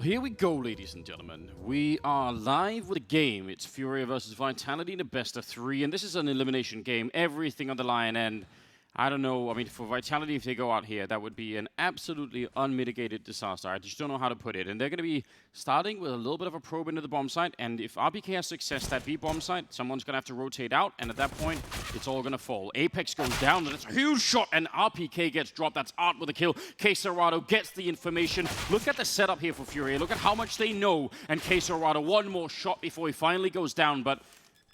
Here we go, ladies and gentlemen. We are live with a game. It's FURIA versus Vitality in a best of 3, and this is an elimination game. Everything on the line, and I don't know. I mean, for Vitality, if they go out here, that would be an absolutely unmitigated disaster. I just don't know how to put it. And they're going to be starting with a little bit of a probe into the bomb site, and if RPK has success that B bomb site, someone's going to have to rotate out, and at that point, it's all going to fall. Apex goes down, and it's a huge shot, and RPK gets dropped. That's Art with a kill. Quesarado gets the information. Look at the setup here for Furia. Look at how much they know, and Quesarado, one more shot before he finally goes down, but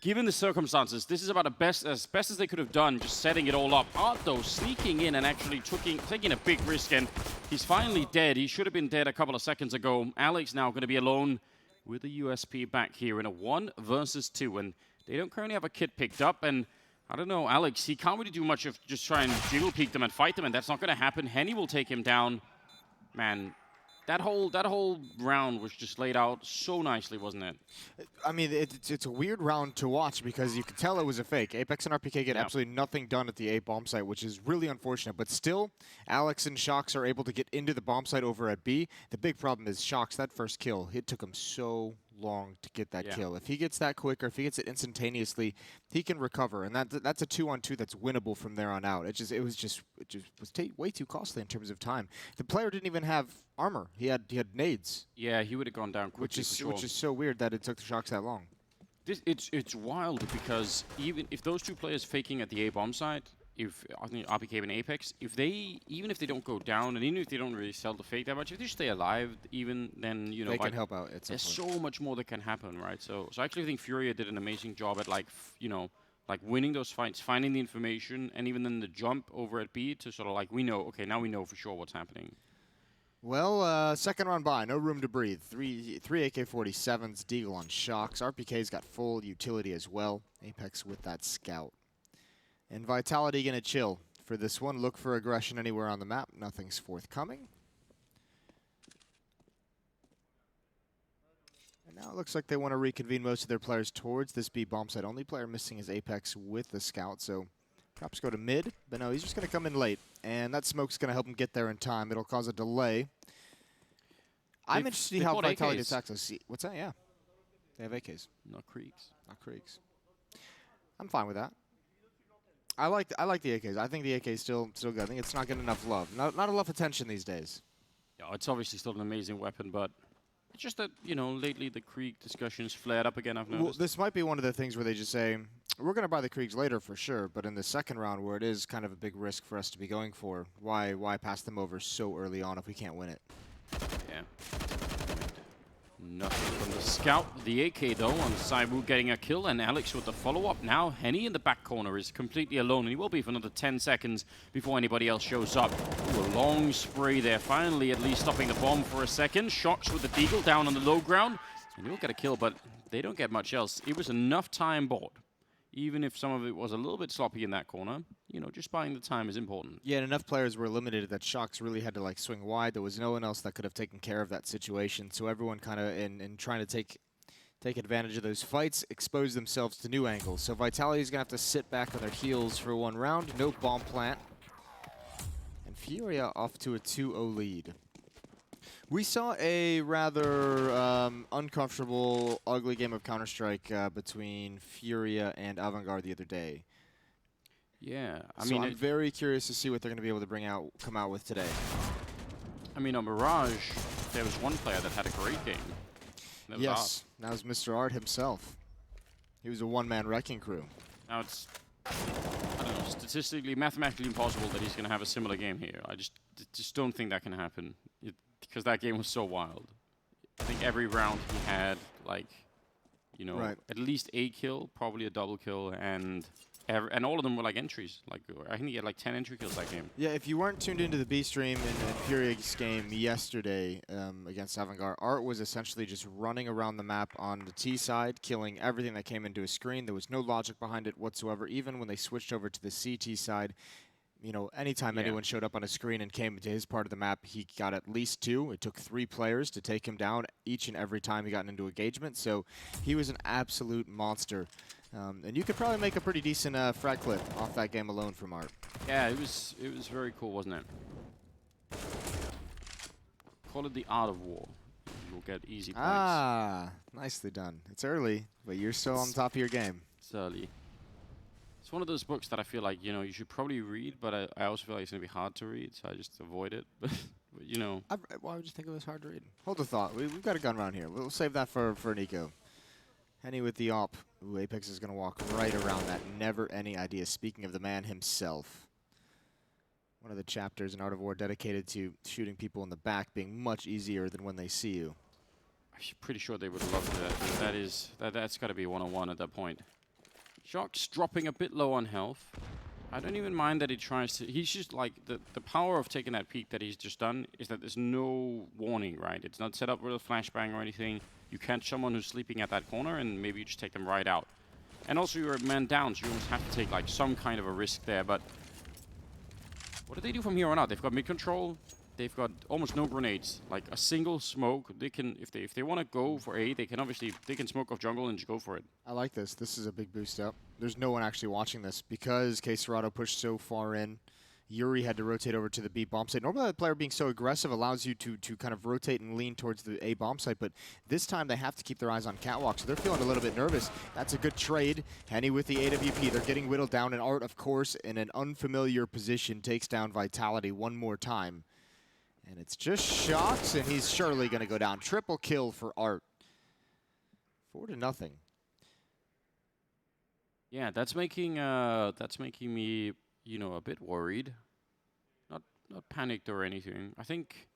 given the circumstances, this is about as best as they could have done, just setting it all up. Art, though, sneaking in and actually taking a big risk, and he's finally dead. He should have been dead a couple of seconds ago. Alex now going to be alone with the USP back here in a 1 versus 2, and they don't currently have a kit picked up, and I don't know, Alex, he can't really do much of just try and jiggle peek them and fight them, and that's not going to happen. Henny will take him down. Man, that whole round was just laid out so nicely, wasn't it? I mean, it's a weird round to watch because you could tell it was a fake. Apex and RPK get absolutely nothing done at the A bomb site, which is really unfortunate. But still, Alex and Shox are able to get into the bomb site over at B. The big problem is Shox, that first kill, it took him so long to get that kill. If he gets that quick, or if he gets it instantaneously, he can recover, and that's a 2-on-2 that's winnable from there on out. It was way too costly in terms of time. The player didn't even have armor. He had nades. Yeah, he would have gone down quickly, which is so weird that it took the Shox that long. It's wild because even if those two players faking at the A bomb site, if I think RPK and Apex, even if they don't go down, and even if they don't really sell the fake that much, if they stay alive, even then they can help out. There's so much more that can happen, right? So I actually think Furia did an amazing job at like winning those fights, finding the information, and even then the jump over at B to sort of like now we know for sure what's happening. Well, second round by, no room to breathe. Three AK-47s, Deagle on Shox. RPK's got full utility as well. Apex with that scout. And Vitality gonna chill for this one. Look for aggression anywhere on the map. Nothing's forthcoming. And now it looks like they want to reconvene most of their players towards this B bomb site. Only player missing is Apex with the scout, so perhaps go to mid. But no, he's just gonna come in late. And that smoke's gonna help him get there in time. It'll cause a delay. I'm interested to see how Vitality attacks us. What's that? Yeah. They have AKs. Not Creeks. Not Creeks. I'm fine with that. I like the AKs. I think the AK is still good. I think it's not getting enough love. Not enough attention these days. Yeah, it's obviously still an amazing weapon, but it's just that, lately the Krieg discussions flared up again, I've noticed. Well, this might be one of the things where they just say, we're going to buy the Kriegs later for sure, but in the second round where it is kind of a big risk for us to be going for, why pass them over so early on if we can't win it? Yeah. Nothing from the scout. The AK, though, on Saibu getting a kill, and Alex with the follow-up. Now, Henny in the back corner is completely alone, and he will be for another 10 seconds before anybody else shows up. Ooh, a long spray there, finally at least stopping the bomb for a second. Shox with the Deagle down on the low ground, and he'll get a kill, but they don't get much else. It was enough time bought. Even if some of it was a little bit sloppy in that corner, just buying the time is important. Yeah, and enough players were eliminated that Shox really had to swing wide. There was no one else that could have taken care of that situation. So everyone kind of, in trying to take advantage of those fights, exposed themselves to new angles. So Vitality's going to have to sit back on their heels for one round. No bomb plant. And Furia off to a 2-0 lead. We saw a rather uncomfortable, ugly game of Counter-Strike between Furia and Avantgarde the other day. Yeah, I'm very curious to see what they're going to be able to come out with today. I mean, on Mirage, there was one player that had a great game. Yes, that was Mr. Art himself. He was a one-man wrecking crew. Now it's, I don't know, statistically, mathematically impossible that he's going to have a similar game here. I just don't think that can happen. Because that game was so wild. I think every round he had, at least a kill, probably a double kill, and all of them were entries. I think he had 10 entry kills that game. Yeah, if you weren't tuned into the B stream in Furia's game yesterday against Avantgarde, Art was essentially just running around the map on the T side, killing everything that came into his screen. There was no logic behind it whatsoever. Even when they switched over to the CT side, anytime anyone showed up on a screen and came to his part of the map, he got at least 2. It took 3 players to take him down each and every time he got into engagement. So he was an absolute monster. And you could probably make a pretty decent frag clip off that game alone from Art. Yeah, it was very cool, wasn't it? Call it the art of war. will get easy points. Ah, nicely done. It's early, but you're still on top of your game. It's early. It's one of those books that I feel like, you should probably read, but I also feel like it's going to be hard to read, so I just avoid it. But, Why would you think it was hard to read? Hold the thought. We've got a gun round here. We'll save that for Nico. Henny with the op. Ooh, Apex is going to walk right around that. Never any idea. Speaking of the man himself. One of the chapters in Art of War dedicated to shooting people in the back being much easier than when they see you. I'm pretty sure they would love that. That's got to be one-on-one at that point. Shock's dropping a bit low on health. I don't even mind that he tries to... He's just like... The power of taking that peek that he's just done is that there's no warning, right? It's not set up with a flashbang or anything. You catch someone who's sleeping at that corner and maybe you just take them right out. And also you're a man down, so you almost have to take like some kind of a risk there, but... What do they do from here on out? They've got mid-control. They've got almost no grenades. Like a single smoke. They can, if they want to go for A, they can smoke off jungle and just go for it. I like this. This is a big boost up. There's no one actually watching this because K-Serrato pushed so far in. Yuri had to rotate over to the B bomb site. Normally, the player being so aggressive allows you to kind of rotate and lean towards the A bomb site, but this time they have to keep their eyes on Catwalk, so they're feeling a little bit nervous. That's a good trade. Henny with the AWP. They're getting whittled down, and Art, of course, in an unfamiliar position, takes down Vitality one more time. And it's just Shocks, and he's surely going to go down. Triple kill for Art. 4-0. Yeah, that's making me, a bit worried. Not panicked or anything. I think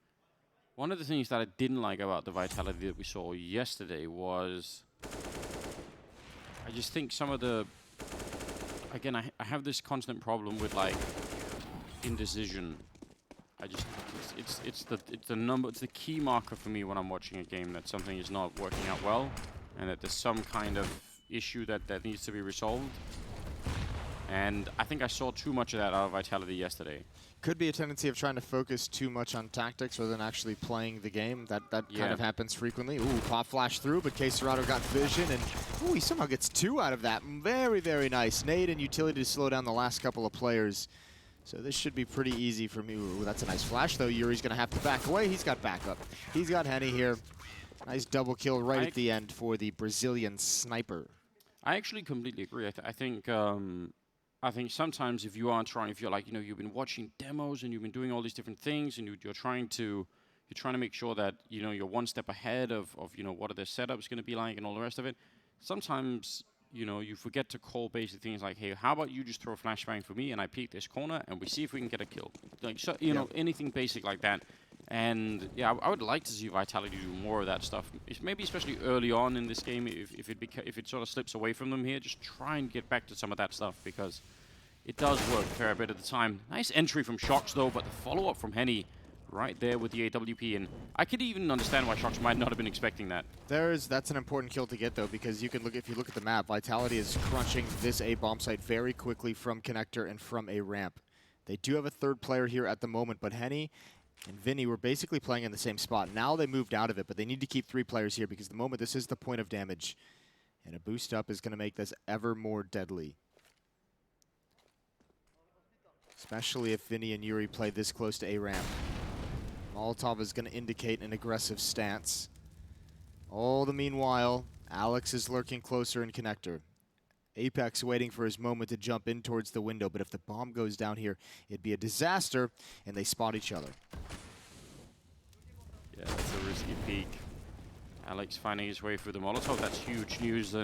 one of the things that I didn't like about the Vitality that we saw yesterday was I just think some of the... Again, I have this constant problem with, like, indecision. It's the key marker for me when I'm watching a game that something is not working out well and that there's some kind of issue that needs to be resolved. And I think I saw too much of that out of Vitality yesterday. Could be a tendency of trying to focus too much on tactics rather than actually playing the game. That kind of happens frequently. Ooh, pop flash through, but K-Serrato got vision, and ooh, he somehow gets 2 out of that. Very, very nice. Nade and utility to slow down the last couple of players. So this should be pretty easy for me. Ooh, that's a nice flash, though. Yuri's going to have to back away. He's got backup. He's got Henny here. Nice double kill right at the end for the Brazilian sniper. I actually completely agree. I think sometimes if you're like, you've been watching demos and you've been doing all these different things and you're trying to make sure that, you're one step ahead of what are their setups going to be like and all the rest of it. Sometimes, you forget to call basic things like, hey, how about you just throw a flashbang for me and I peek this corner and we see if we can get a kill. Like, so, know, anything basic like that. And yeah, I would like to see Vitality do more of that stuff. Maybe especially early on in this game, if it sort of slips away from them here, just try and get back to some of that stuff because it does work a fair bit of the time. Nice entry from Shocks though, but the follow-up from Henny right there with the AWP, and I could even understand why Shocks might not have been expecting that. That's an important kill to get though, because if you look at the map, Vitality is crunching this A bomb site very quickly from connector and from a ramp. They do have a third player here at the moment, but Henny and Vinny were basically playing in the same spot. Now they moved out of it, but they need to keep 3 players here because at the moment this is the point of damage. And a boost up is going to make this ever more deadly. Especially if Vinny and Yuri play this close to A ramp. Molotov is going to indicate an aggressive stance. All the meanwhile, Alex is lurking closer in connector. Apex waiting for his moment to jump in towards the window, but if the bomb goes down here, it'd be a disaster, and they spot each other. Yeah, that's a risky peek. Alex finding his way through the Molotov, that's huge news.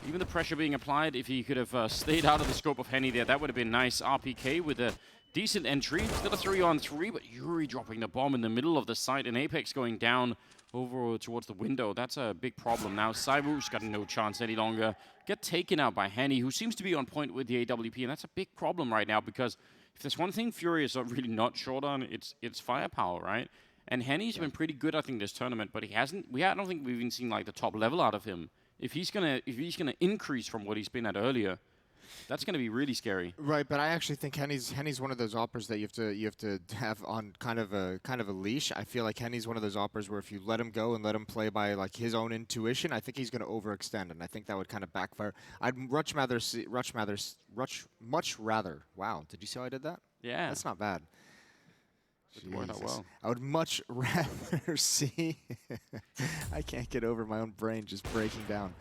Even the pressure being applied, if he could have stayed out of the scope of Henny there, that would have been nice. RPK with a decent entry. Still a 3-on-3, but Yuri dropping the bomb in the middle of the site, and Apex going down over towards the window. That's a big problem now. Saibu's got no chance any longer. Get taken out by Henny, who seems to be on point with the AWP, and that's a big problem right now because if there's one thing FURIA is really not short on, it's firepower, right? And Henny's been pretty good, I think, this tournament, but I don't think we've even seen like the top level out of him. If he's gonna increase from what he's been at earlier, that's gonna be really scary. Right, but I actually think Henny's one of those operas that you have to have on kind of a leash. I feel like Henny's one of those operas where if you let him go and let him play by like his own intuition, I think he's going to overextend, and I think that would kind of backfire. I'd much rather. Wow, did you see how I did that? Yeah, that's not bad. It worked out well. I would much rather see. I can't get over my own brain just breaking down.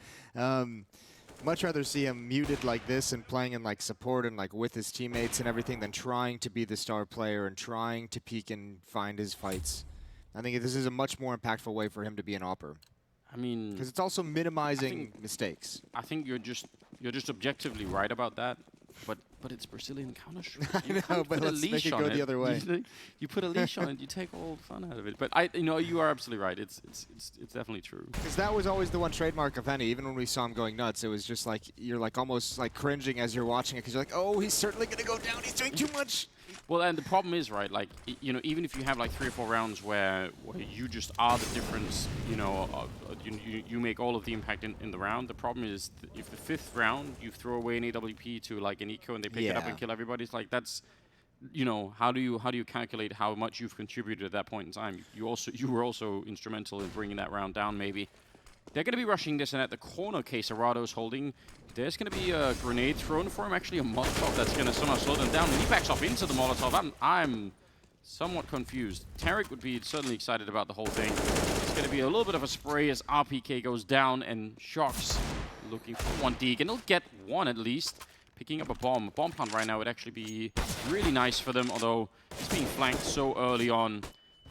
Much rather see him muted like this and playing in like support and like with his teammates and everything than trying to be the star player and trying to peek and find his fights. I think this is a much more impactful way for him to be an AWPer. I mean, because it's also minimizing mistakes. I think you're just objectively right about that. But it's Brazilian Counter-Strike. I know, but let's make it go the other way. You put a leash on it, you take all the fun out of it. But you are absolutely right. It's definitely true. Because that was always the one trademark of Henny. Even when we saw him going nuts, it was just like you're like almost like cringing as you're watching it because you're like, oh, he's certainly gonna go down. He's doing too much. Well, and the problem is, right, like, even if you have like 3 or 4 rounds where you just are the difference, you make all of the impact in the round, the problem is if the 5th round you throw away an AWP to like an eco and they pick it up and kill everybody, it's like that's, how do you calculate how much you've contributed at that point in time? You were also instrumental in bringing that round down, maybe. They're going to be rushing this, and at the corner Quesarado's holding, there's going to be a grenade thrown for him, actually a Molotov that's going to somehow slow them down, and he backs off into the Molotov. I'm somewhat confused. Tarek would be certainly excited about the whole thing. It's going to be a little bit of a spray as RPK goes down, and Shox looking for one dig, and he'll get one at least. Picking up a bomb plant right now would actually be really nice for them, although it's being flanked so early on.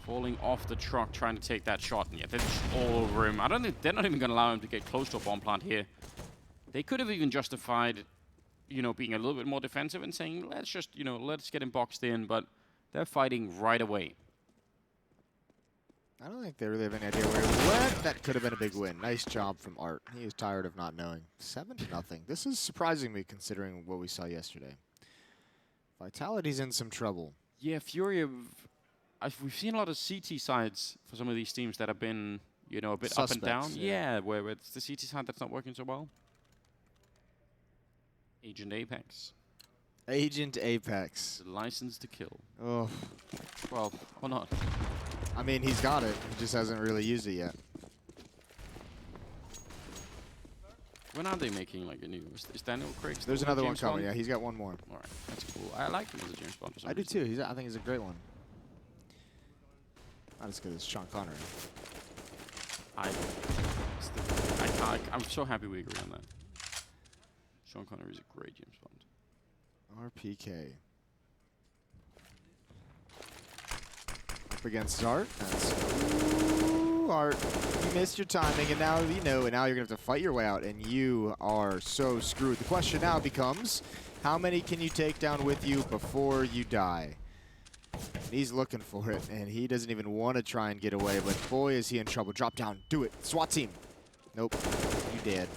Falling off the truck, trying to take that shot, and yet they're just all over him. I don't think they're not even going to allow him to get close to a bomb plant here. They could have even justified, being a little bit more defensive and saying, let's just, let's get him boxed in, but they're fighting right away. I don't think they really have any idea where he went. That could have been a big win. Nice job from Art. He is tired of not knowing. 7-0. This is surprising me considering what we saw yesterday. Vitality's in some trouble. Yeah, FURIA. We've seen a lot of CT sides for some of these teams that have been, a bit Suspects, up and down. yeah. Yeah, where it's the CT side that's not working so well. Agent Apex. Agent Apex. The license to kill. Oh. Well, or not. I mean, he's got it. He just hasn't really used it yet. When are they making like a new? Is Daniel Craig? There's another one coming. Yeah, he's got one more. All right, that's cool. I like him as a James Bond. For some I do reason. too. I think he's a great one. Not as good as Sean Connery. I'm so happy we agree on that. Sean Connery is a great James Bond. RPK. Up against Art. Ooh, Art, you missed your timing, and now and now you're gonna have to fight your way out, and you are so screwed. The question now becomes, how many can you take down with you before you die? He's looking for it, and he doesn't even want to try and get away, but boy, is he in trouble. Drop down. Do it. SWAT team. Nope. You dead.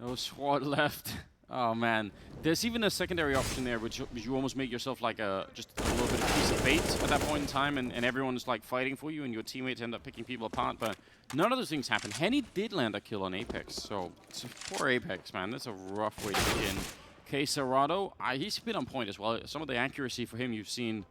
No SWAT left. Oh, man. There's even a secondary option there, which you almost make yourself like just a little bit of piece of bait at that point in time, and everyone's like fighting for you, and your teammates end up picking people apart, but none of those things happen. Henny did land a kill on Apex, so it's a poor Apex, man. That's a rough way to begin. Quesarado, he's been on point as well. Some of the accuracy for him you've seen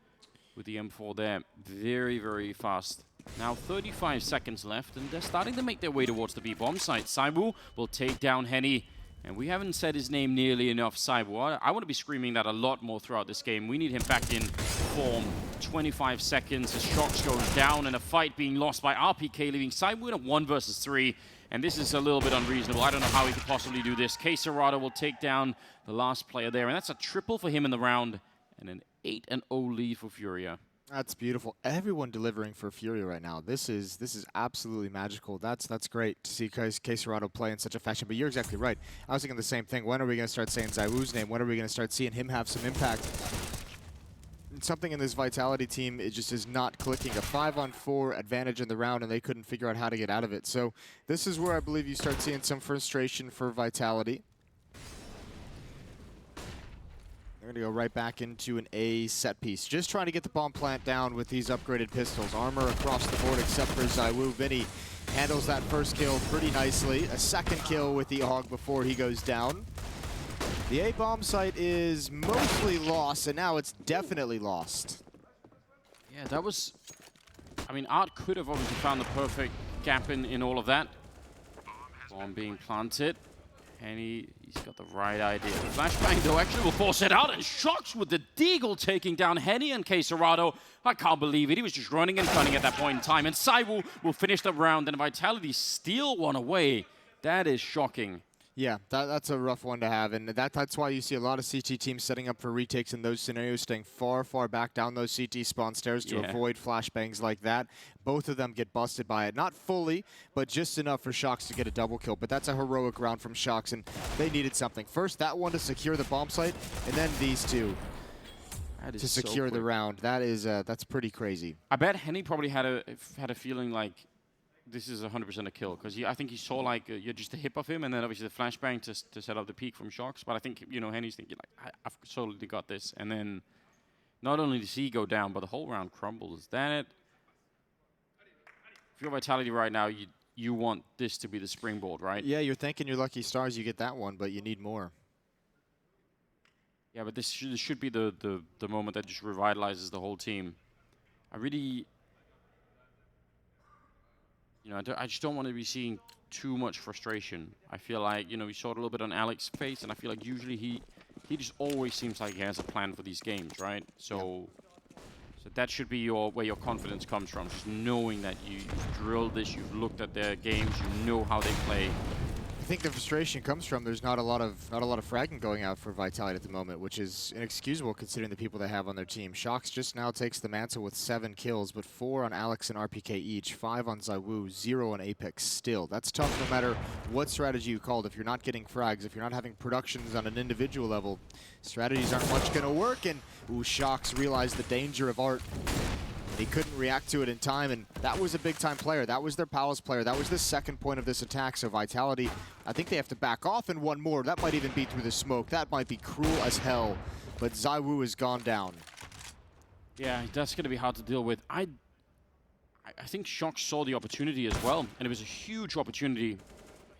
with the M4 there. Very, very fast. Now 35 seconds left, and they're starting to make their way towards the B-bomb site. Saibu will take down Henny, and we haven't said his name nearly enough, Saibu. I want to be screaming that a lot more throughout this game. We need him back in form. 25 seconds, as Shox goes down, and a fight being lost by RPK, leaving Saibu in a 1 versus 3. And this is a little bit unreasonable. I don't know how he could possibly do this. Quesarado will take down the last player there, and that's a triple for him in the round, and an 8-0 lead for FURIA. That's beautiful. Everyone delivering for FURIA right now. This is absolutely magical. That's great to see Quesarado play in such a fashion. But you're exactly right. I was thinking the same thing. When are we going to start saying Zaiwu's name? When are we going to start seeing him have some impact? Something in this Vitality team, it just is not clicking. A 5-on-4 advantage in the round, and they couldn't figure out how to get out of it. So this is where I believe you start seeing some frustration for Vitality. They're going to go right back into an A set piece. Just trying to get the bomb plant down with these upgraded pistols. Armor across the board except for Zaiwu. Vinny handles that first kill pretty nicely. A second kill with the AUG before he goes down. The A bomb site is mostly lost, and now it's definitely lost. Yeah, that was... I mean, Art could have obviously found the perfect gap in all of that. Bomb being planted. Henny, he's got the right idea. The flashbang, though, actually will force it out, and Shocks with the Deagle taking down Henny and Quesarado. I can't believe it. He was just running and gunning at that point in time. And Saiwu will finish the round, and Vitality steal one away. That is shocking. Yeah, that's a rough one to have, and that's why you see a lot of CT teams setting up for retakes in those scenarios, staying far, far back down those CT spawn stairs to avoid flashbangs like that. Both of them get busted by it. Not fully, but just enough for Shocks to get a double kill. But that's a heroic round from Shocks, and they needed something. First, that one to secure the bomb site, and then these two to secure the round. That is that's pretty crazy. I bet Henny probably had a feeling like this is 100% a kill, because I think he saw like just a hip of him, and then obviously the flashbang to set up the peak from Shocks. But I think, you know, Henny's thinking like, I've totally got this. And then not only does he go down, but the whole round crumbles. Then if you're Vitality right now, you want this to be the springboard, right? Yeah, you're thinking your lucky stars, you get that one, but you need more. Yeah, but this should be the moment that just revitalizes the whole team. I really... You know, I just don't want to be seeing too much frustration. I feel like, you know, we saw it a little bit on Alex's face, and I feel like usually he just always seems like he has a plan for these games, right? So, so that should be where your confidence comes from, just knowing that you've drilled this, you've looked at their games, you know how they play. I think the frustration comes from there's not a lot of fragging going out for Vitality at the moment, which is inexcusable considering the people they have on their team. Shocks just now takes the mantle with 7 kills, but 4 on Alex and RPK each, 5 on Zaiwu, 0 on Apex still. That's tough no matter what strategy you called. If you're not getting frags, if you're not having productions on an individual level, strategies aren't much going to work, and Shocks realized the danger of Art. He couldn't react to it in time, and that was a big-time player. That was their Palace player. That was the second point of this attack, so Vitality, I think they have to back off, and one more. That might even be through the smoke. That might be cruel as hell, but Zaiwu has gone down. Yeah, that's going to be hard to deal with. I think Shock saw the opportunity as well, and it was a huge opportunity.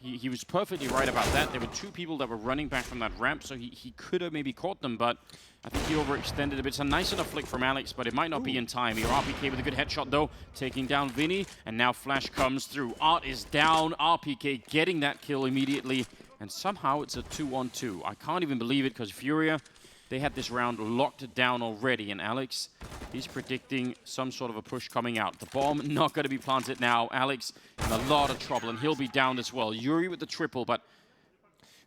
He was perfectly right about that. There were 2 people that were running back from that ramp, so he could have maybe caught them, but I think he overextended a bit. It's a nice enough flick from Alex, but it might not be in time. Here, RPK with a good headshot, though, taking down Vinny, and now Flash comes through. Art is down, RPK getting that kill immediately, and somehow it's a 2-on-2. I can't even believe it, because FURIA, they had this round locked down already, and Alex, he's predicting some sort of a push coming out. The bomb not going to be planted now. Alex in a lot of trouble, and he'll be down as well. Yuri with the triple, but...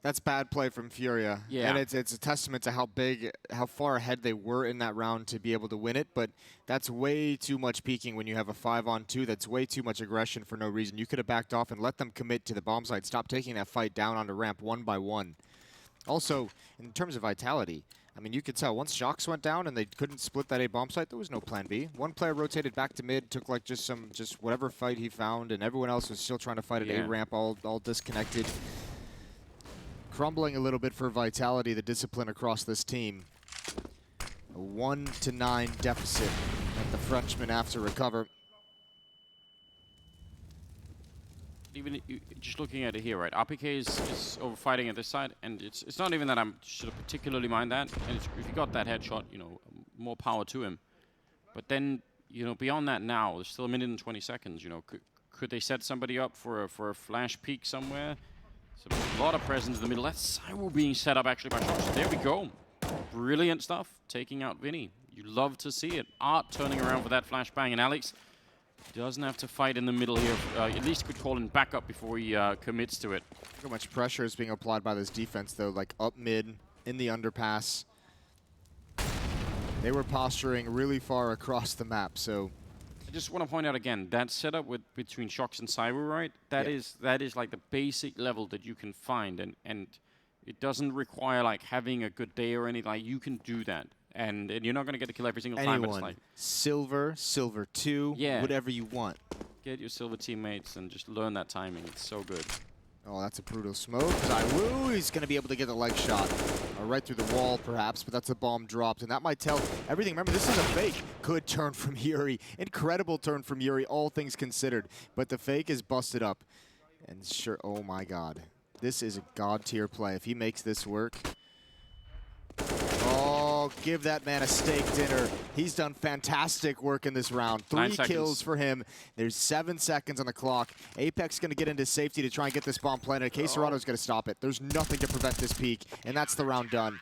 That's bad play from FURIA. Yeah. And it's a testament to how far ahead they were in that round to be able to win it, but that's way too much peeking when you have a 5-on-2. That's way too much aggression for no reason. You could have backed off and let them commit to the bomb site. Stop taking that fight down onto ramp 1 by 1. Also, in terms of Vitality, I mean, you could tell once Shocks went down and they couldn't split that A bomb site, there was no plan B. One player rotated back to mid, took like just whatever fight he found, and everyone else was still trying to fight at A ramp, all disconnected. Crumbling a little bit for Vitality, the discipline across this team. A 1-9 deficit that the Frenchmen have to recover. Even just looking at it here, right? RPK is over fighting at this side, and it's not even that I'm sort of particularly mind that. And if he got that headshot, you know, more power to him. But then, you know, beyond that now, there's still 1 minute and 20 seconds. You know, could they set somebody up for a flash peek somewhere? So a lot of presence in the middle. That's Saiwu being set up actually by Shots. There we go. Brilliant stuff. Taking out Vinny. You love to see it. Art turning around for that flashbang, and Alex doesn't have to fight in the middle here. At least could call in backup before he commits to it. Look how much pressure is being applied by this defense, though, like up mid, in the underpass. They were posturing really far across the map, so... I just want to point out again, that setup between Shocks and Saiwu, right? That is like the basic level that you can find, and it doesn't require like having a good day or anything. Like, you can do that. And you're not going to get a kill every single time. But it's like silver 2, whatever you want. Get your silver teammates and just learn that timing. It's so good. Oh, that's a brutal smoke. Zaiwu, he's going to be able to get the leg shot. Right through the wall, perhaps, but that's a bomb dropped. And that might tell everything. Remember, this is a fake. Good turn from Yuri. Incredible turn from Yuri, all things considered. But the fake is busted up. And sure, oh my God. This is a God tier play. If he makes this work... Oh, give that man a steak dinner. He's done fantastic work in this round. 3 kills for him. There's 7 seconds on the clock. Apex going to get into safety to try and get this bomb planted. K-Serato's going to stop it. There's nothing to prevent this peak, and that's the round done.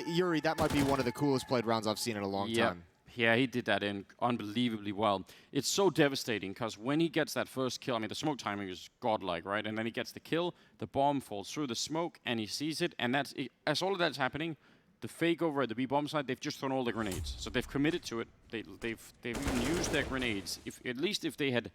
Yuri, that might be one of the coolest played rounds I've seen in a long time. Yeah, he did that in unbelievably well. It's so devastating because when he gets that first kill, I mean, the smoke timing is godlike, right? And then he gets the kill, the bomb falls through the smoke, and he sees it. And that's as all of that's happening, the fake over at the B bomb side, they've just thrown all the grenades. So they've committed to it. They've even used their grenades. At least if they had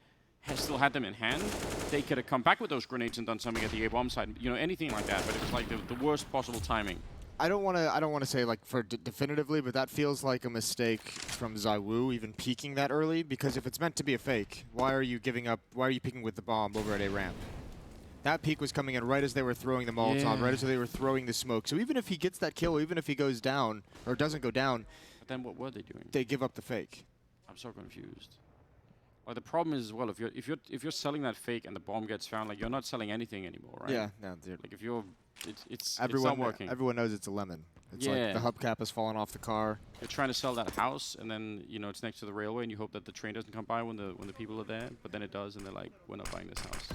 still had them in hand, they could have come back with those grenades and done something at the A bomb side. You know, anything like that. But it was like the worst possible timing. I don't want to say like for definitively, but that feels like a mistake from ZywOo even peeking that early, because if it's meant to be a fake, why are you giving up? Why are you peeking with the bomb over at A ramp? That peek was coming in right as they were throwing the Molotov, right as they were throwing the smoke. So even if he gets that kill, even if he goes down or doesn't go down, but then what were they doing? They give up the fake. I'm so confused. Well, the problem is as well, if you're selling that fake and the bomb gets found, like you're not selling anything anymore, right? Yeah, no, like if you're it's everyone not working. Everyone knows it's a lemon. It's like the hubcap has fallen off the car. You're trying to sell that house, and then it's next to the railway, and you hope that the train doesn't come by when the people are there. But then it does, and they're like, "We're not buying this house."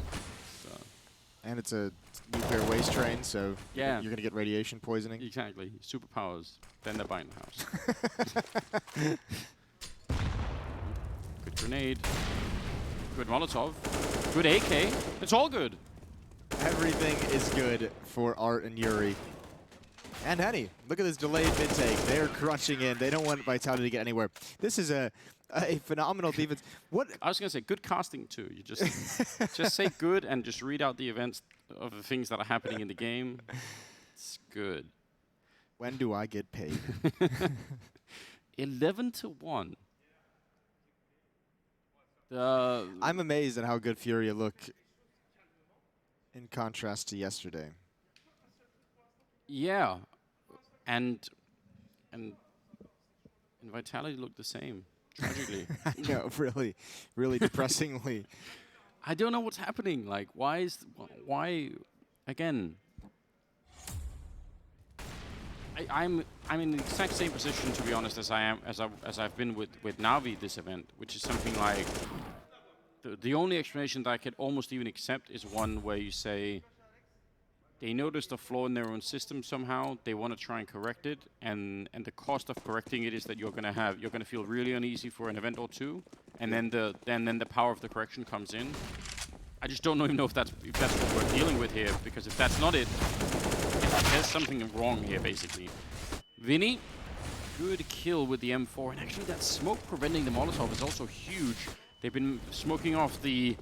So. And it's a nuclear waste train, so you're gonna get radiation poisoning. Exactly. Superpowers. Then they're buying the house. Good grenade. Good Molotov. Good AK. It's all good. Everything is good for Art and Yuri. And Henny, look at this delayed mid-take. They're crunching in. They don't want Vitality to get anywhere. This is a phenomenal defense. What I was going to say, good casting too. You just say good and just read out the events of the things that are happening in the game. It's good. When do I get paid? 11-1. I'm amazed at how good FURIA look in contrast to yesterday. Yeah, and Vitality looked the same, tragically. No, really depressingly. I don't know what's happening. Like, why again? I'm in the exact same position, to be honest, as I've been with Na'Vi this event, which is something like the only explanation that I could almost even accept is one where you say they noticed a flaw in their own system somehow. They want to try and correct it, and the cost of correcting it is that you're gonna feel really uneasy for an event or two, and then the power of the correction comes in. I just don't even know if that's what we're dealing with here, because if that's not it, there's something wrong here basically. Vinny, good kill with the M4, and actually that smoke preventing the Molotov is also huge. They've been smoking off the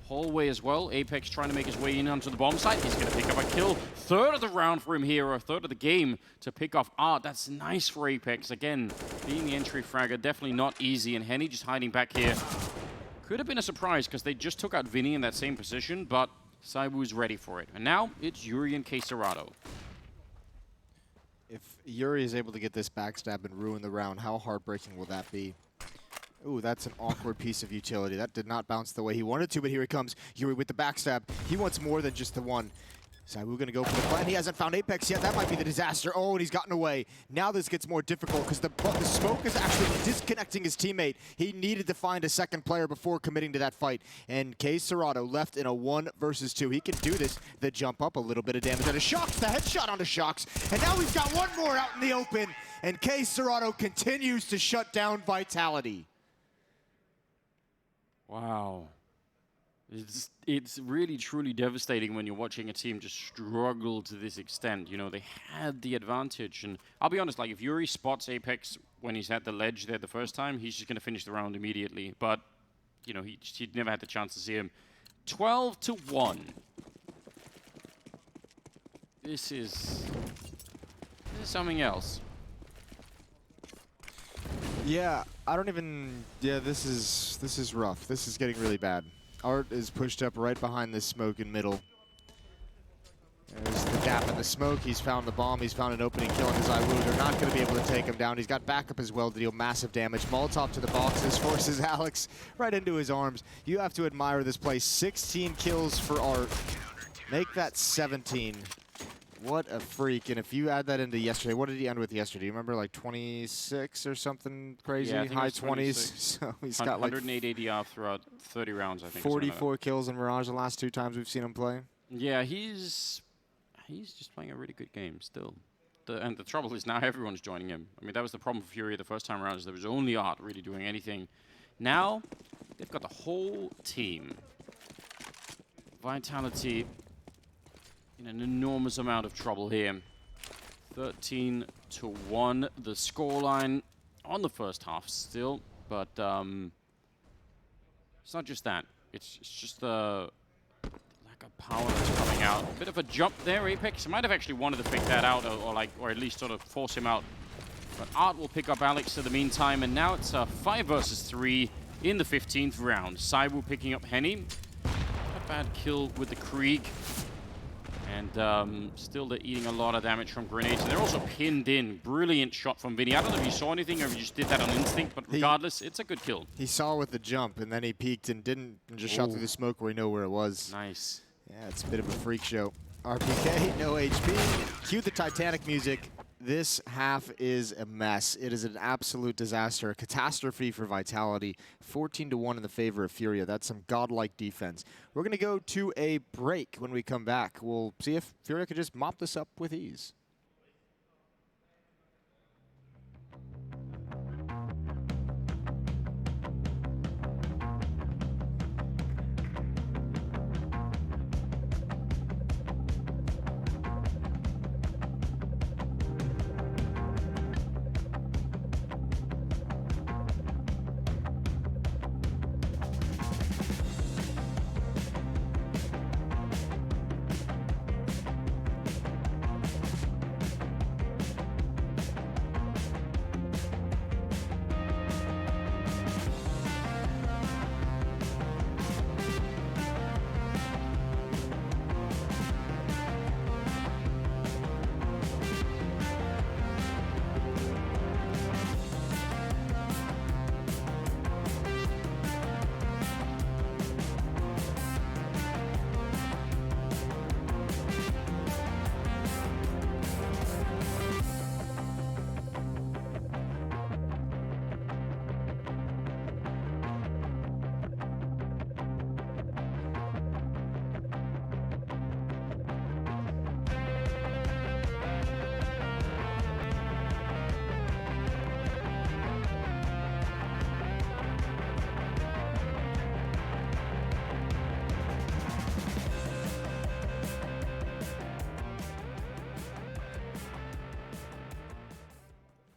hallway as well. Apex trying to make his way in onto the bomb site. He's going to pick up a kill. Third of the round for him here, or a third of the game to pick off Art. That's nice for Apex. Again, being the entry fragger, definitely not easy. And Henny just hiding back here. Could have been a surprise because they just took out Vinny in that same position, but ZywOo's ready for it. And now it's Yuri and K-Serrato. If Yuri is able to get this backstab and ruin the round, how heartbreaking will that be? Ooh, that's an awkward piece of utility. That did not bounce the way he wanted to, but here he comes. Yuri with the backstab. He wants more than just the one. ZywOo gonna go for the plan. He hasn't found Apex yet. That might be the disaster. Oh, and he's gotten away. Now this gets more difficult because the smoke is actually disconnecting his teammate. He needed to find a second player before committing to that fight. And K-Serrato left in a 1 versus 2. He can do this. The jump up, a little bit of damage out of Shocks. The headshot onto Shocks. And now he's got one more out in the open. And K-Serrato continues to shut down Vitality. Wow. It's really, truly devastating when you're watching a team just struggle to this extent. You know, they had the advantage. And I'll be honest, like, if Yuri spots Apex when he's at the ledge there the first time, he's just going to finish the round immediately. But, you know, he'd never had the chance to see him. 12-1. This is something else. Yeah, I don't even... Yeah, this is rough. This is getting really bad. Art is pushed up right behind this smoke in middle. There's the gap in the smoke. He's found the bomb. He's found an opening kill on his ZywOo. They're not going to be able to take him down. He's got backup as well to deal massive damage. Molotov to the boxes forces Alex right into his arms. You have to admire this play. 16 kills for Art. Make that 17. What a freak. And if you add that into yesterday, what did he end with yesterday? You remember like 26 or something crazy? Yeah, I think it High was 20s. So he's got like 108 ADR throughout 30 rounds, I think. 44 kills in Mirage the last 2 times we've seen him play. Yeah, he's just playing a really good game still. And the trouble is now everyone's joining him. I mean, that was the problem for FURIA the first time around, is there was only Art really doing anything. Now, they've got the whole team. Vitality in an enormous amount of trouble here. 13-1, the scoreline on the first half still, but it's not just that. It's just the lack of power that's coming out. A bit of a jump there, Apex. Might have actually wanted to pick that out, or at least sort of force him out. But Art will pick up Alex in the meantime, and now it's a 5 versus 3 in the 15th round. Saibu picking up Henny. Not a bad kill with the Krieg. And still they're eating a lot of damage from grenades. And they're also pinned in. Brilliant shot from Vinny. I don't know if you saw anything or if you just did that on instinct, but regardless, it's a good kill. He saw with the jump, and then he peeked and didn't, and just shot through the smoke where he knew where it was. Nice. Yeah, it's a bit of a freak show. RPK, no HP. Cue the Titanic music. This half is a mess. It is an absolute disaster, a catastrophe for Vitality. 14-1 in the favor of FURIA. That's some godlike defense. We're going to go to a break. When we come back, we'll see if FURIA could just mop this up with ease.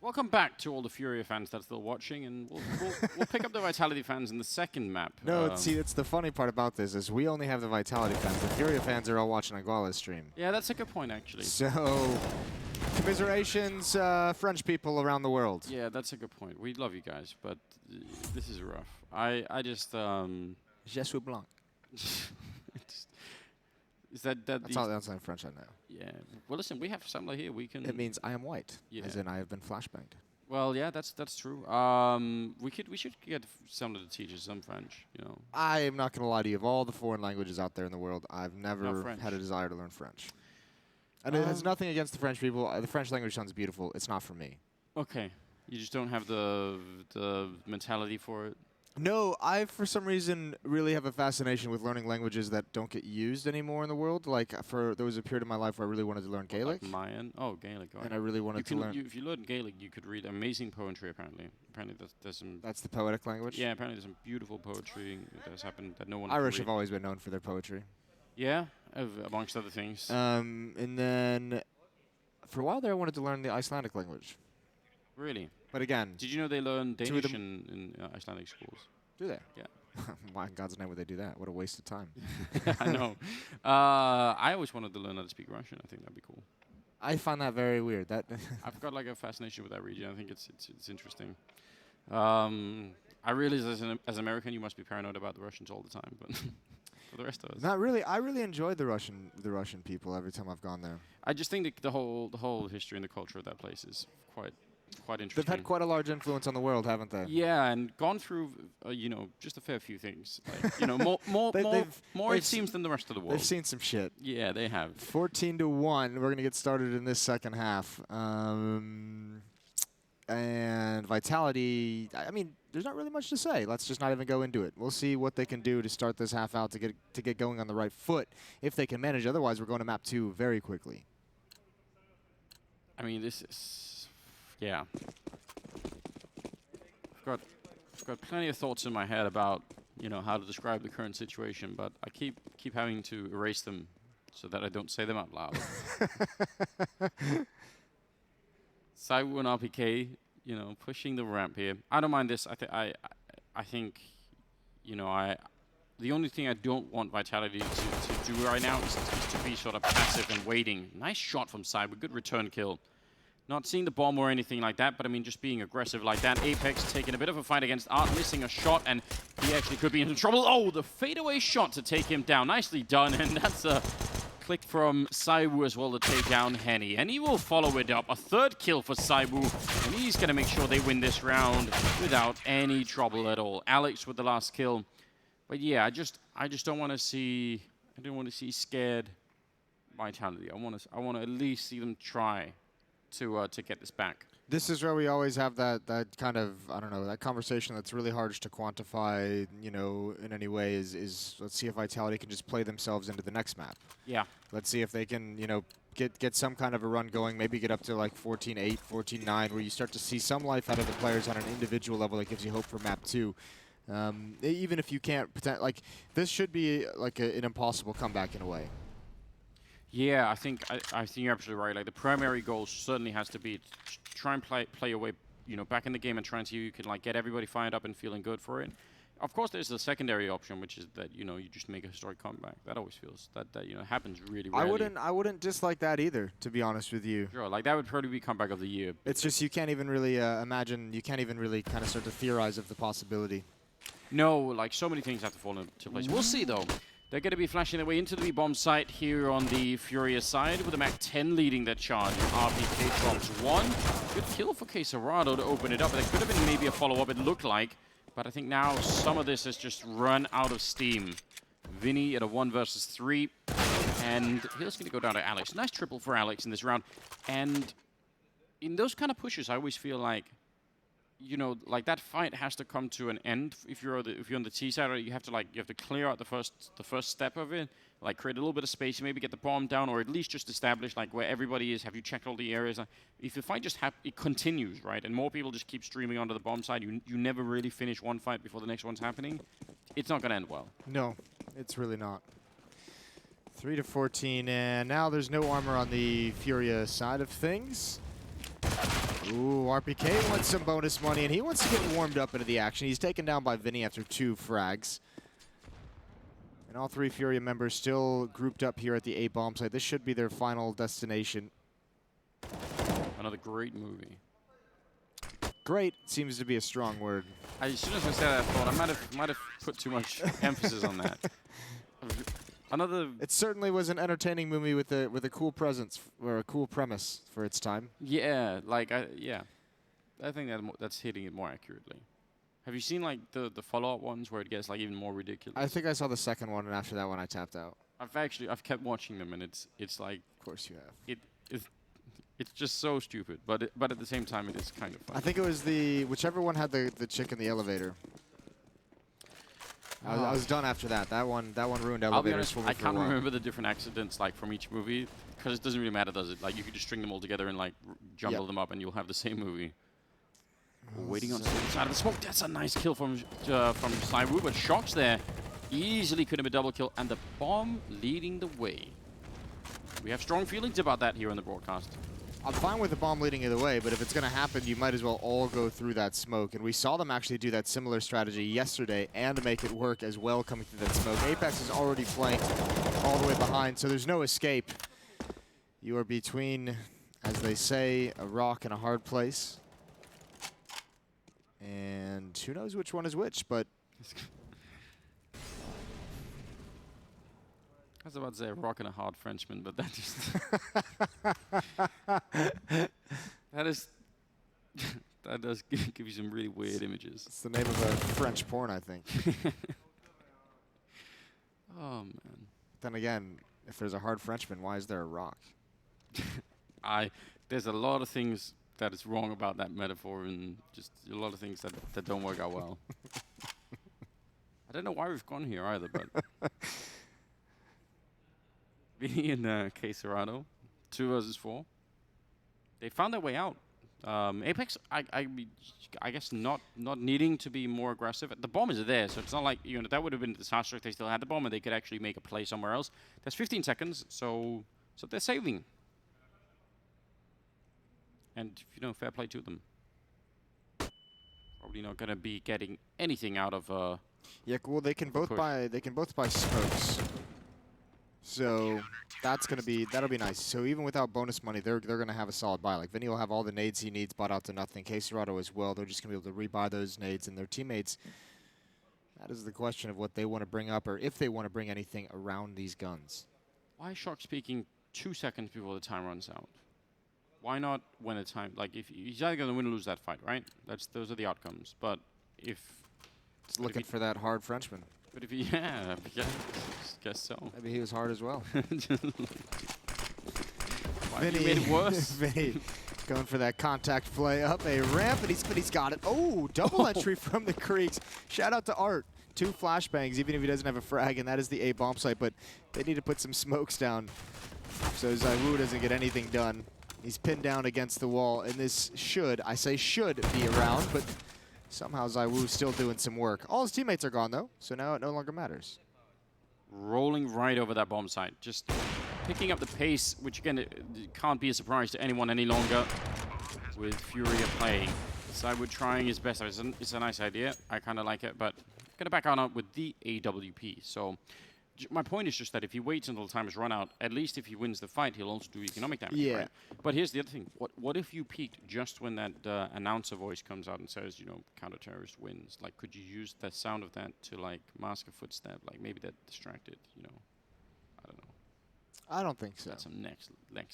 Welcome back to all the FURIA fans that's still watching, and we'll pick up the Vitality fans in the second map. No, see, that's the funny part about this is we only have the Vitality fans. The FURIA fans are all watching Anguala's stream. Yeah, that's a good point, actually. So, commiserations, French people around the world. Yeah, that's a good point. We love you guys, but this is rough. I just Je suis blanc. Is that that's all that's in French I know. Yeah. Well, listen, we have Samla here. We can. It means I am white, Yeah. as in I have been flashbanged. Well, yeah, that's true. We should get Samla to teach us some French. You know. I am not going to lie to you. Of all the foreign languages out there in the world, I've never French. had a desire to learn French. And it has nothing against the French people. The French language sounds beautiful. It's not for me. Okay. You just don't have the mentality for it. No, I, for some reason, really have a fascination with learning languages that don't get used anymore in the world. Like, there was a period of my life where I really wanted to learn Gaelic. Like Mayan. Oh, Gaelic. Oh, And I really wanted to learn. If you learn Gaelic, you could read amazing poetry, apparently. Apparently, there's some... That's the poetic language? Yeah, apparently there's some beautiful poetry that has happened that no one Irish can have read. always been known for their poetry. Yeah, amongst other things. And then, for a while there, I wanted to learn the Icelandic language. Really? But again... Did you know they learn Danish in Icelandic schools? Do they? Yeah. Why in God's name would they do that? What a waste of time. I know. I always wanted to learn how to speak Russian. I think that'd be cool. I find that very weird. That I've got like a fascination with that region. I think it's interesting. I realize as an American, you must be paranoid about the Russians all the time, but for the rest of us, not really. I really enjoyed the Russian people every time I've gone there. I just think the whole history and the culture of that place is quite quite interesting. They've had quite a large influence on the world, haven't they? Yeah, and gone through, you know, just a fair few things. Like, you know, more it seems than the rest of the world. They've seen some shit. Yeah, they have. 14-1. We're gonna get started in this second half. And Vitality, I mean, there's not really much to say. Let's just not even go into it. We'll see what they can do to start this half out to get going on the right foot, if they can manage. Otherwise, we're going to map 2 very quickly. I mean, this is, yeah. I've got plenty of thoughts in my head about, you know, how to describe the current situation, but I keep having to erase them so that I don't say them out loud. Saiwu and RPK, you know, pushing the ramp here. I don't mind this. I think, you know, the only thing I don't want Vitality to do right now is to be sort of passive and waiting. Nice shot from Saiwu, good return kill. Not seeing the bomb or anything like that, but I mean, just being aggressive like that. Apex taking a bit of a fight against Art, missing a shot, and he actually could be in trouble. Oh, the fadeaway shot to take him down. Nicely done, and that's a click from Saiwu as well to take down Henny. And he will follow it up. A 3rd kill for Saiwu, and he's going to make sure they win this round without any trouble at all. Alex with the last kill. But yeah, I just don't want to see, I don't want to see scared Vitality. I want to at least see them try to get this back. This is where we always have that kind of, I don't know, that conversation that's really hard to quantify, you know, in any way is let's see if Vitality can just play themselves into the next map. Yeah. Let's see if they can, you know, get some kind of a run going, maybe get up to like 14-8, 14-9, where you start to see some life out of the players on an individual level that gives you hope for map 2. Even if you can't pretend, like, this should be like an impossible comeback in a way. Yeah, I think you're absolutely right. Like, the primary goal certainly has to be to try and play your way, you know, back in the game and try and see if you can like get everybody fired up and feeling good for it. Of course, there's the secondary option, which is that, you know, you just make a historic comeback. That always feels that you know, happens really rarely. I wouldn't dislike that either, to be honest with you. Sure, like that would probably be comeback of the year. It's just you can't even really imagine. You can't even really kind of start to theorize of the possibility. No, like so many things have to fall into place. We'll see though. They're going to be flashing their way into the B-bomb site here on the FURIA side with the Mac 10 leading that charge. RPK drops 1. Good kill for Quesarado to open it up. There could have been maybe a follow-up, it looked like. But I think now some of this has just run out of steam. Vinny at a 1 versus 3. And here's going to go down to Alex. Nice triple for Alex in this round. And in those kind of pushes, I always feel like, you know, like that fight has to come to an end if you're on the T side, or you have to clear out the first step of it, like create a little bit of space, maybe get the bomb down, or at least just establish like where everybody is. Have you checked all the areas? If the fight just it continues, right, and more people just keep streaming onto the bomb side, you never really finish one fight before the next one's happening. It's not gonna end well. No, it's really not. 3-14, and now there's no armor on the FURIA side of things. Ooh, RPK wants some bonus money, and he wants to get warmed up into the action. He's taken down by Vinny after 2 frags. And all 3 FURIA members still grouped up here at the A-bomb site. This should be their final destination. Another great movie. Great seems to be a strong word. As soon as I said that, I thought I might have put too much emphasis on that. It certainly was an entertaining movie with a cool presence or a cool premise for its time. Yeah, like I think that's hitting it more accurately. Have you seen like the follow-up ones where it gets like even more ridiculous? I think I saw the second one, and after that one I tapped out. I've kept watching them, and it's like, of course you have. It's just so stupid, but at the same time it is kind of fun. I think it was whichever one had the chick in the elevator. I was done after that. That one ruined elevators. I'll be honest, I can't remember the different accidents like from each movie, because it doesn't really matter, does it? Like you could just string them all together and like jumble them up, and you'll have the same movie. Waiting on the side of the smoke. That's a nice kill from Saiwu, but Shocks there easily could have been a double kill, and the bomb leading the way. We have strong feelings about that here on the broadcast. I'm fine with the bomb leading either way, but if it's going to happen, you might as well all go through that smoke. And we saw them actually do that similar strategy yesterday and make it work as well coming through that smoke. Apex is already flanked all the way behind, so there's no escape. You are between, as they say, a rock and a hard place. And who knows which one is which, but... I was about to say a rock and a hard Frenchman, but that just... That does give you some really weird images. It's the name of a French porn, I think. Oh man. Then again, if there's a hard Frenchman, why is there a rock? There's a lot of things that is wrong about that metaphor, and just a lot of things that don't work out well. I don't know why we've gone here either, but Vinny and K Serrano, 2 versus 4. They found their way out. Apex, I guess not needing to be more aggressive. The bomb is there, so it's not like that would have been a disaster if they still had the bomb and they could actually make a play somewhere else. There's 15 seconds, so they're saving. And fair play to them. Probably not gonna be getting anything out of. Yeah, well, they can both buy smokes. So that'll be nice. So even without bonus money, they're gonna have a solid buy. Like Vinny will have all the nades he needs bought out to nothing. K-Serrano as well. They're just gonna be able to rebuy those nades, and their teammates. That is the question of what they want to bring up, or if they want to bring anything around these guns. Why is Shark speaking 2 seconds before the time runs out? Why not when the time, like, if he's either gonna win or lose that fight, right? Those are the outcomes. But if it's looking for that hard Frenchman. But if he, yeah, guess so. Maybe he was hard as well. Why Vinny made it worse? Vinny going for that contact play up a ramp, and he's got it. Oh, double entry from the Creeks. Shout out to Art. 2 flashbangs, even if he doesn't have a frag, and that is the A bomb site. But they need to put some smokes down so ZywOo doesn't get anything done. He's pinned down against the wall, and this should be around, but somehow ZywOo's still doing some work. All his teammates are gone, though, so now it no longer matters. Rolling right over that bomb site, just picking up the pace, which again, it can't be a surprise to anyone any longer with FURIA playing. ZywOo trying his best. It's a nice idea. I kind of like it, but going to back out with the AWP. So my point is just that if he waits until the time is run out, at least if he wins the fight, he'll also do economic damage. Yeah. Right? But here's the other thing. What if you peeked just when that announcer voice comes out and says, counter-terrorist wins? Like, could you use the sound of that to, like, mask a footstep? Like, maybe they're distracted, I don't know. I don't think so. That's some next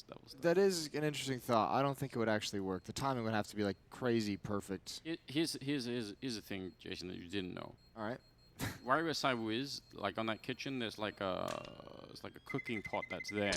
level stuff. That is an interesting thought. I don't think it would actually work. The timing would have to be, like, crazy perfect. Here's a thing, Jason, that you didn't know. All right. Right where ZywOo is, like on that kitchen, there's like a cooking pot that's there,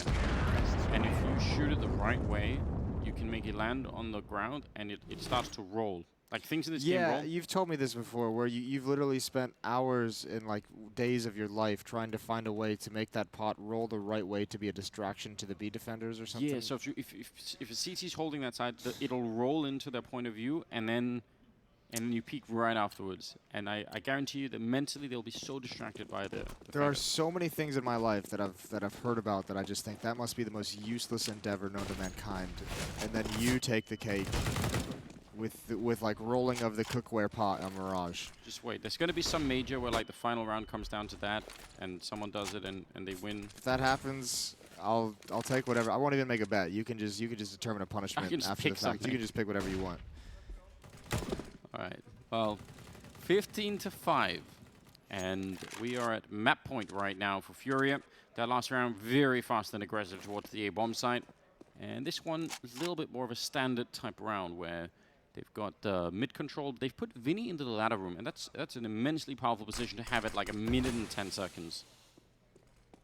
and if you shoot it the right way, you can make it land on the ground, and it starts to roll. Like things in this game roll. Yeah, you've told me this before, where you've literally spent hours and like days of your life trying to find a way to make that pot roll the right way to be a distraction to the B defenders or something. Yeah, so if a CT's holding that side, it'll roll into their point of view, and then you peek right afterwards. And I guarantee you that mentally they'll be so distracted by the There are so many things in my life that I've heard about that I just think that must be the most useless endeavor known to mankind. And then you take the cake with like rolling of the cookware pot on Mirage. Just wait. There's going to be some major where like the final round comes down to that, and someone does it and they win. If that happens, I'll take whatever. I won't even make a bet. You can just determine a punishment after the fact. You can just pick whatever you want. All right. Well, 15-5, and we are at map point right now for FURIA. That last round very fast and aggressive towards the A bomb site, and this one is a little bit more of a standard type round where they've got mid control. They've put Vinny into the ladder room, and that's an immensely powerful position to have at like 1 minute and 10 seconds.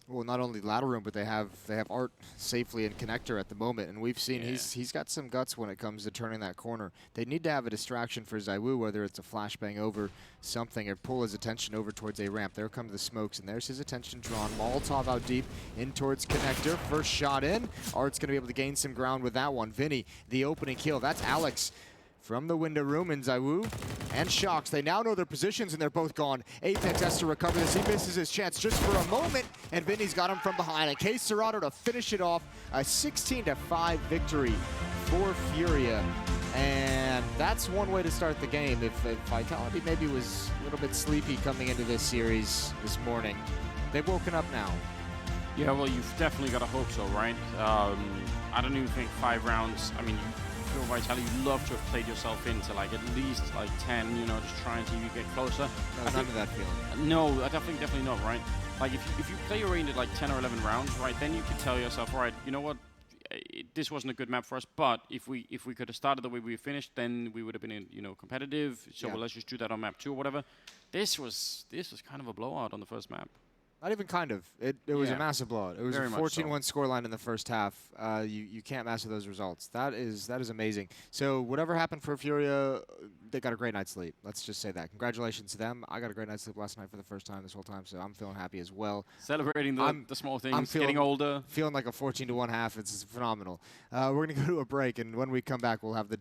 Well, not only ladder room, but they have Art safely in connector at the moment, and we've seen he's got some guts when it comes to turning that corner. They need to have a distraction for ZywOo, whether it's a flashbang over something or pull his attention over towards a ramp. There come the smokes, and there's his attention drawn. Molotov out deep in towards connector. First shot in. Art's going to be able to gain some ground with that one. Vinny, the opening kill. That's Alex from the window room, and ZywOo and Shox. They now know their positions, and they're both gone. Apex has to recover this. He misses his chance just for a moment, and Vinny's got him from behind. And K Serrano to finish it off. A 16-5 victory for FURIA. And that's one way to start the game. If Vitality maybe was a little bit sleepy coming into this series this morning, they've woken up now. Yeah, well, you've definitely got to hope so, right? I don't even think 5 rounds. I mean, you feel Vitality, you'd love to have played yourself into like at least like 10, just try and see if you get closer. No, none of that feeling. No, I definitely not, right? Like if you play your range at like 10 or 11 rounds, right, then you could tell yourself, all right, you know what, this wasn't a good map for us. But if we could have started the way we finished, then we would have been in, competitive. So let's just do that on map 2 or whatever. This was kind of a blowout on the first map. Not even kind of. It was a massive blowout. It was Very a 14-1 scoreline in the first half. You can't master those results. That is amazing. So whatever happened for Furia, they got a great night's sleep. Let's just say that. Congratulations to them. I got a great night's sleep last night for the first time this whole time, so I'm feeling happy as well. Celebrating the small things, getting older. Feeling like a 14-1 half. It's phenomenal. We're going to go to a break, and when we come back, we'll have the